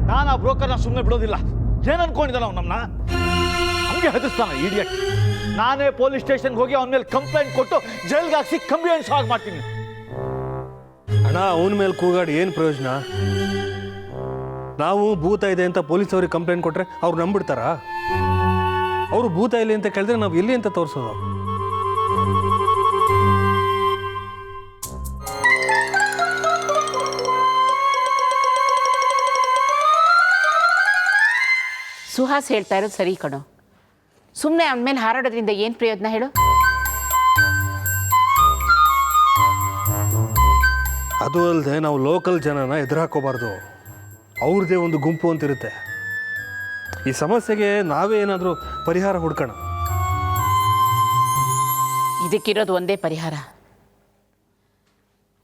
ನಾನು ಆ ಬ್ರೋಕರ್ನ ಸುಮ್ಮನೆ ಬಿಡೋದಿಲ್ಲ. ಏನು ಅನ್ಕೊಂಡಿದ್ದಾನ ಅವ್ನು ನಮ್ಮನ್ನ? ಹಂಗೆ ಹೆದರ್ಸ್ತಾನ ಇಡಿಯಟ್. ನಾನೇ ಪೊಲೀಸ್ ಸ್ಟೇಷನ್ಗೆ ಹೋಗಿ ಅವನ ಮೇಲೆ ಕಂಪ್ಲೇಂಟ್ ಕೊಟ್ಟು ಜೈಲ್ಗೆ ಹಾಕ್ಸಿ ಕಂಪ್ಲೇಂಟ್ಸ್ ಆಗಿ ಮಾಡ್ತೀನಿ. ಅಣ್ಣ, ಅವನ ಮೇಲೆ ಕೂಗಾಡಿ ಏನು ಪ್ರಯೋಜನ? ನಾವು ಭೂತ ಇದೆ ಅಂತ ಪೊಲೀಸ್ ಅವ್ರಿಗೆ ಕಂಪ್ಲೇಂಟ್ ಕೊಟ್ರೆ ಅವ್ರು ನಂಬಿಡ್ತಾರ? ಅವರು ಭೂತ ಇಲ್ಲ ಅಂತ ಕೇಳಿದ್ರೆ ನಾವು ಎಲ್ಲಿ ಅಂತ ತೋರಿಸೋದು? ಸುಹಾಸ್ ಹೇಳ್ತಾ ಇರೋದು ಸರಿ ಕಣೋ. ಸುಮ್ಮನೆ ಅವನ ಮೇಲೆ ಹಾರಾಡೋದ್ರಿಂದ ಏನು ಪ್ರಯೋಜನ ಹೇಳು? ಅದು ಅಲ್ಲದೆ ನಾವು ಲೋಕಲ್ ಜನನ ಎದುರಾಕೋಬಾರ್ದು. ಅವ್ರದ್ದೇ ಒಂದು ಗುಂಪು ಅಂತಿರುತ್ತೆ. ಈ ಸಮಸ್ಯೆಗೆ ನಾವೇ ಏನಾದರೂ ಪರಿಹಾರ ಹುಡ್ಕೋಣ. ಇದಕ್ಕಿರೋದು ಒಂದೇ ಪರಿಹಾರ,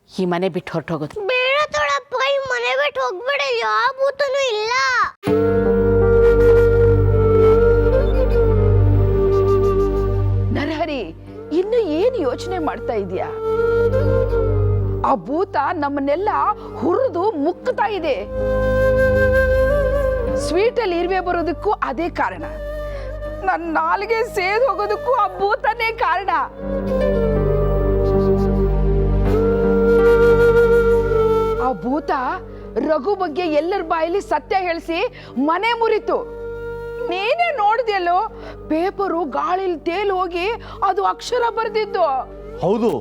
ಈ ಮನೆ ಬಿಟ್ಟು ಹೊರಟೋಗೋದು. ಬೇಡ ದೊಡ್ಡಪ್ಪ, ಈ ಮನೆ ಬಿಟ್ಟು ಹೋಗ್ಬೇಡ, ಯಾವ ಭೂತನೂ ಇಲ್ಲ. ನರಹರಿ, ಇನ್ನು ಏನು ಯೋಚನೆ ಮಾಡ್ತಾ ಇದೀಯಾ? ಆ ಭೂತ ನಮ್ಮನ್ನೆಲ್ಲ ಹುರಿದು ಮುಕ್ಕುತ್ತಾ ಇದೆ. ಸ್ವೀಟಲ್ಲಿ ಇರುವೆ ಬರೋದಕ್ಕೂ ಅದೇ ಕಾರಣ. ನನ್ನ ನಾಲಿಗೆ ಸೇದ್ ಹೋಗೋದಕ್ಕೂ ಆ ಭೂತನೇ ಕಾರಣ. ಆ ಭೂತ ರಘು ಬಗ್ಗೆ ಎಲ್ಲರ ಬಾಯಲ್ಲಿ ಸತ್ಯ ಹೇಳಿಸಿ ಮನೆ ಮುರಿತು. ನೀನೇ ನೋಡಿದೆಯಲ್ಲೋ, ಪೇಪರು ಗಾಳಿಲಿ ತೇಲ್ ಹೋಗಿ ಅದು ಅಕ್ಷರ ಬರೆದಿದ್ದು. ಹೌದು,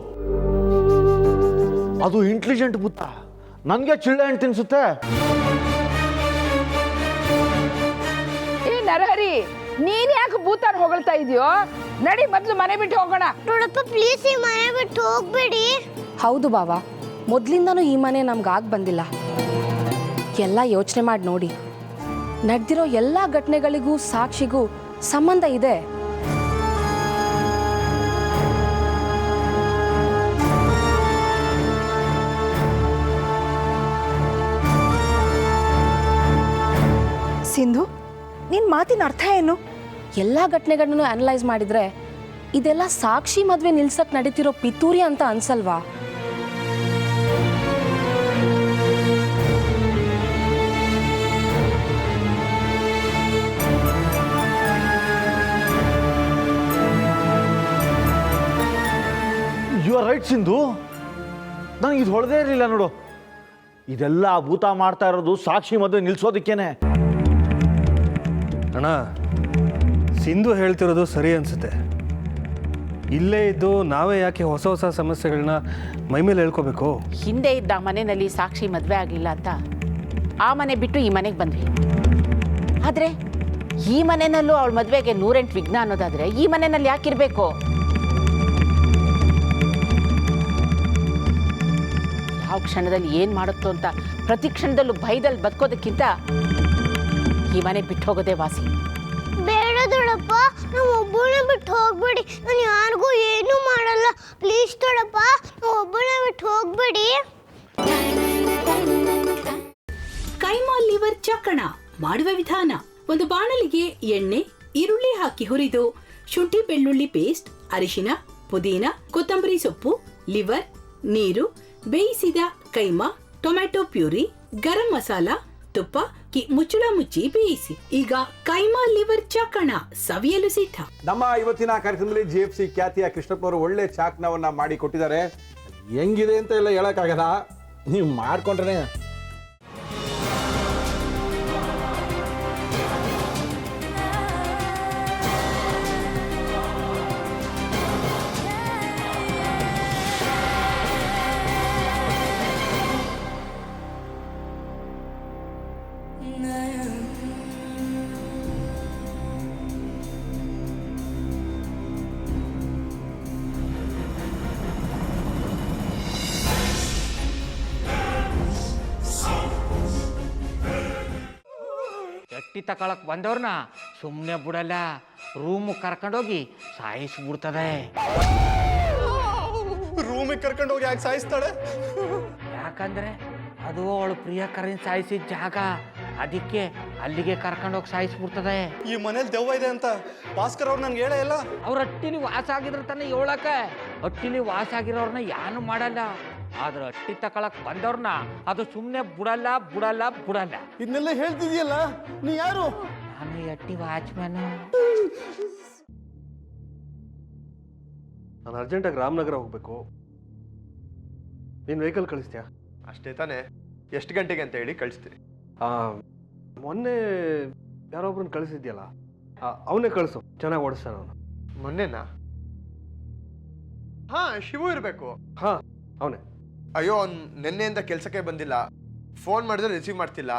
ಅದು ಇಂಟೆಲಿಜೆಂಟ್ ಭೂತ. ನನಗೆ ಚಿಳ್ಳೆ ಹಣ್ಣು ತಿನ್ಸುತ್ತೆ. ಏ ನರಹರಿ, ನೀನ್ ಯಾಕೆ ಭೂತಾನ್ ಹೊಗಳ್ತಾ ಇದೆಯೋ? ನಡಿ ಮೊದ್ಲು ಮನೆ ಬಿಟ್ಟು ಹೋಗೋಣ. ದೊಡ್ಡಪ್ಪ ಪ್ಲೀಸ್, ಈ ಮನೆ ಬಿಟ್ಟು ಹೋಗ್ಬೇಡಿ. ಹೌದು ಬಾವಾ, ಮೊದಲಿಂದನೂ ಈ ಮನೆ ನಮ್ಗೆ ಬಂದಿಲ್ಲ. ಎಲ್ಲ ಯೋಚನೆ ಮಾಡಿ ನೋಡಿ, ನಡೆದಿರೋ ಎಲ್ಲ ಘಟನೆಗಳಿಗೂ ಸಾಕ್ಷಿಗೂ ಸಂಬಂಧ ಇದೆ. ಸಿಂಧು, ನಿನ್ ಮಾತಿನ ಅರ್ಥ ಏನು? ಎಲ್ಲ ಘಟನೆಗಳನ್ನು ಅನಲೈಸ್ ಮಾಡಿದ್ರೆ ಇದೆಲ್ಲ ಸಾಕ್ಷಿ ಮದುವೆ ನಿಲ್ಸಕ್ ನಡೀತಿರೋ ಪಿತೂರಿ ಅಂತ ಅನ್ಸಲ್ವಾ? ಯು ಆರ್ ರೈಟ್ ಸಿಂಧು, ನನಗೆ ಇದು ಹೊಳದೇ ಇರಲಿಲ್ಲ ನೋಡು. ಇದೆಲ್ಲ ಭೂತ ಮಾಡ್ತಾ ಇರೋದು ಸಾಕ್ಷಿ ಮದುವೆ ನಿಲ್ಸೋದಕ್ಕೇನೆ. ಅಣ್ಣ, ಸಿಂಧು ಹೇಳ್ತಿರೋದು ಸರಿ ಅನ್ಸುತ್ತೆ. ಇಲ್ಲೇ ಇದ್ದು ನಾವೇ ಯಾಕೆ ಹೊಸ ಹೊಸ ಸಮಸ್ಯೆಗಳನ್ನ ಮೈಮೇಲೆ ಹೇಳ್ಕೋಬೇಕು? ಹಿಂದೆ ಇದ್ದ ಮನೆಯಲ್ಲಿ ಸಾಕ್ಷಿ ಮದುವೆ ಆಗಲಿಲ್ಲ ಅಂತ ಆ ಮನೆ ಬಿಟ್ಟು ಈ ಮನೆಗೆ ಬಂದ್ವಿ. ಆದರೆ ಈ ಮನೆಯಲ್ಲೂ ಅವಳ ಮದುವೆಗೆ 108 ವಿಘ್ನ ಅನ್ನೋದಾದರೆ ಈ ಮನೆಯಲ್ಲಿ ಯಾಕಿರಬೇಕು? ಯಾವ ಕ್ಷಣದಲ್ಲಿ ಏನು ಮಾಡುತ್ತೋ ಅಂತ ಪ್ರತಿ ಕ್ಷಣದಲ್ಲೂ ಭಯದಲ್ಲಿ ಬದುಕೋದಕ್ಕಿಂತ ಈ ಮನೆ ಬಿಟ್ಟು ಹೋಗೋದೇ ವಾಸಿ. ಬೇಡ ದೊಡ್ಡಪ್ಪ, ನಾವು ಒಬ್ಬಳನ್ನ ಬಿಟ್ಟು ಹೋಗ್ಬೇಡಿ. ನಾನು ಯಾರಿಗೂ ಏನೂ ಮಾಡಲ್ಲ. ಪ್ಲೀಸ್ ದೊಡ್ಡಪ್ಪ, ನಾವು ಒಬ್ಬಳನ್ನ ಬಿಟ್ಟು ಹೋಗ್ಬೇಡಿ. ಕೈಮಾ ಲಿವರ್ ಚಕ್ಕಣ ಮಾಡುವ ವಿಧಾನ: ಒಂದು ಬಾಣಲಿಗೆ ಎಣ್ಣೆ, ಈರುಳ್ಳಿ ಹಾಕಿ ಹುರಿದು ಶುಂಠಿ ಬೆಳ್ಳುಳ್ಳಿ ಪೇಸ್ಟ್, ಅರಿಶಿನ, ಪುದೀನ, ಕೊತ್ತಂಬರಿ ಸೊಪ್ಪು, ಲಿವರ್, ನೀರು, ಬೇಯಿಸಿದ ಕೈಮಾ, ಟೊಮ್ಯಾಟೊ ಪ್ಯೂರಿ, ಗರಂ ಮಸಾಲ, ತುಪ್ಪ ಮುಚ್ಚಳ ಮುಚ್ಚಿ ಬೇಯಿಸಿ. ಈಗ ಕೈಮಾ ಲಿವರ್ ಚಾಕಣ ಸವಿಯಲು ಸಿದ್ಧ. ನಮ್ಮ ಇವತ್ತಿನ ಕಾರ್ಯಕ್ರಮದಲ್ಲಿ GFC ಖ್ಯಾತಿಯ ಕೃಷ್ಣಪ್ಪನವರು ಒಳ್ಳೆ ಚಾಕ್ನವನ್ನ ಮಾಡಿ ಕೊಟ್ಟಿದ್ದಾರೆ. ಹೆಂಗಿದೆ ಅಂತ ಎಲ್ಲ ಹೇಳಕ್ಕಾಗಲ್ಲ, ನೀವು ಮಾಡ್ಕೊಂಡ್ರೆ. ಚಟ್ಟಿ ತಕೊಳಕ್ ಬಂದವ್ರನ್ನ ಸುಮ್ಮನೆ ಬಿಡಲ್ಲ, ರೂಮ್ ಕರ್ಕೊಂಡೋಗಿ ಸಾಯಿಸ್ಬಿಡ್ತದೆ. ರೂಮಿಗೆ ಕರ್ಕೊಂಡೋಗಿ ಯಾಕೆ ಸಾಯಿಸ್ತಾಳೆ? ಯಾಕಂದ್ರೆ ಅದು ಅವಳು ಪ್ರಿಯಕರನ್ ಸಾಯಿಸಿದ ಜಾಗ, ಅದಕ್ಕೆ ಅಲ್ಲಿಗೆ ಕರ್ಕೊಂಡೋಗಿ ಸಾಯಿಸ್ಬಿಡ್ತದೆ. ಈ ಮನೇಲಿ ದೆವ್ವ ಇದೆ ಅಂತ ಭಾಸ್ಕರ್ ಅವ್ರು ನನ್ಗೆ ಹೇಳೇ ಇಲ್ಲ. ಅವ್ರ ಹಟ್ಟಿಲಿ ವಾಸ ಆಗಿದ್ರೆ ತಾನೇ ಹೇಳಕ್ಕೆ. ಹಟ್ಟಿಲಿ ವಾಸ ಆಗಿರೋರ್ನ ಯಾನು ಮಾಡಲ್ಲ, ಆದ್ರೆ ಅಟ್ಟಿ ತಕೊಳಕ್ ಬಂದವ್ರನ್ನ ಅದು ಸುಮ್ಮನೆ ಬಿಡಲ್ಲ ಬಿಡಲ್ಲ ಬಿಡಲ್ಲ. ಇದನ್ನೆಲ್ಲ ಹೇಳ್ತಿದ್ಯಲ್ಲ, ನೀ ಯಾರು? ನಾನು ಈ ಅಟ್ಟಿ ವಾಚ್ಮ್ಯಾನ್. ನಾನು ಅರ್ಜೆಂಟಾಗಿ ರಾಮನಗರ ಹೋಗ್ಬೇಕು. ನೀನು ವೆಹಿಕಲ್ ಕಳಿಸ್ತೀಯಾ? ಅಷ್ಟೇ ತಾನೇ, ಎಷ್ಟು ಗಂಟೆಗೆ ಅಂತ ಹೇಳಿ ಕಳಿಸ್ತೀನಿ. ಮೊನ್ನೆ ಯಾರೊಬ್ರನ್ನ ಕಳಿಸಿದ್ಯಲ್ಲ, ಅವನೇ ಕಳಿಸು, ಚೆನ್ನಾಗಿ ಓಡಿಸ್ತಾನೆ ಅವನು. ಮೊನ್ನೆನಾ? ಹಾ, ಶಿವು ಇರಬೇಕು. ಹಾಂ, ಅವನೇ. ಅಯ್ಯೋ, ಅವ್ನು ನಿನ್ನೆಯಿಂದ ಕೆಲಸಕ್ಕೆ ಬಂದಿಲ್ಲ. ಫೋನ್ ಮಾಡಿದ್ರೆ ರಿಸೀವ್ ಮಾಡ್ತಿಲ್ಲ.